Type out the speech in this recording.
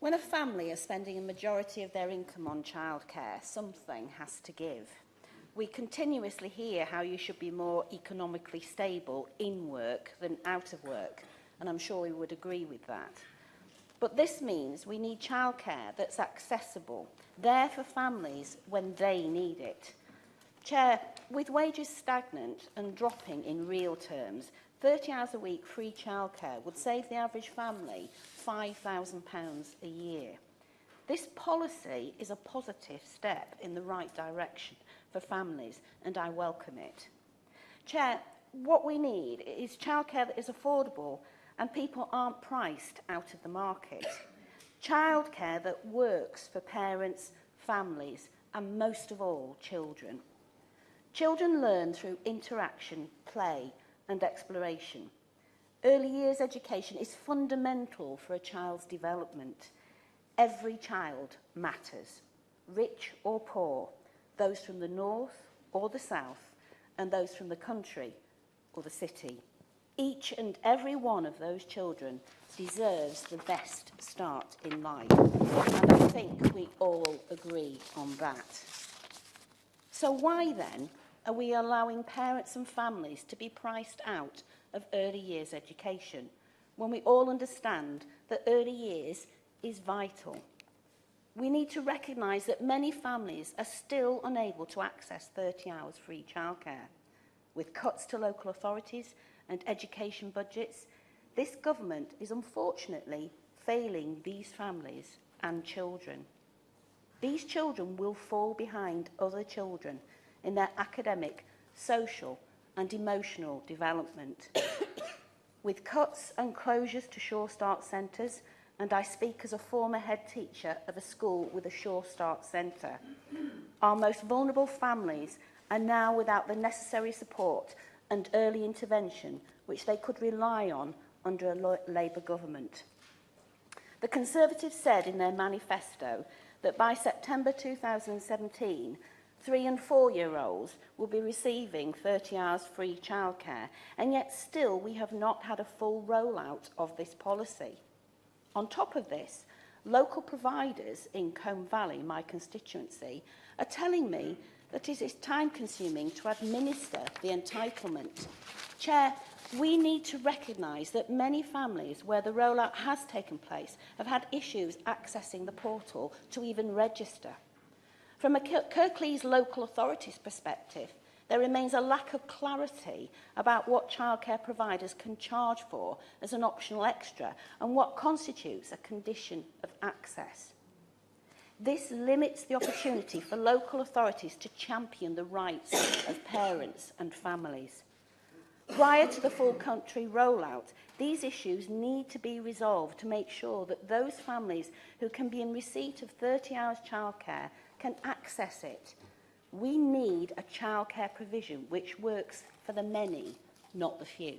When a family is spending a majority of their income on childcare, something has to give. We continuously hear how you should be more economically stable in work than out of work, and I'm sure we would agree with that. But this means we need childcare that's accessible, there for families when they need it. Chair, with wages stagnant and dropping in real terms, 30 hours a week free childcare would save the average family £5,000 a year. This policy is a positive step in the right direction for families, and I welcome it. Chair, what we need is childcare that is affordable and people aren't priced out of the market. Childcare that works for parents, families, and most of all, children. Children learn through interaction, play, and exploration. Early years education is fundamental for a child's development. Every child matters, rich or poor, those from the north or the south, and those from the country or the city. Each and every one of those children deserves the best start in life, and I think we all agree on that. So why then are we allowing parents and families to be priced out of early years education when we all understand that early years is vital? We need to recognise that many families are still unable to access 30 hours free childcare. With cuts to local authorities and education budgets, this government is unfortunately failing these families and children. These children will fall behind other children in their academic, social and emotional development. With cuts and closures to Sure Start centres, and I speak as a former head teacher of a school with a Sure Start centre, our most vulnerable families are now without the necessary support and early intervention which they could rely on under a Labour government. The Conservatives said in their manifesto that by September 2017, 3- and 4-year-olds will be receiving 30 hours free childcare, and yet still we have not had a full rollout of this policy. On top of this, local providers in Colne Valley, my constituency, are telling me that it is time-consuming to administer the entitlement. Chair, we need to recognise that many families where the rollout has taken place have had issues accessing the portal to even register. From a Kirklees local authority's perspective, there remains a lack of clarity about what childcare providers can charge for as an optional extra and what constitutes a condition of access. This limits the opportunity for local authorities to champion the rights of parents and families. Prior to the full country rollout, these issues need to be resolved to make sure that those families who can be in receipt of 30 hours childcare can access it. We need a childcare provision which works for the many, not the few.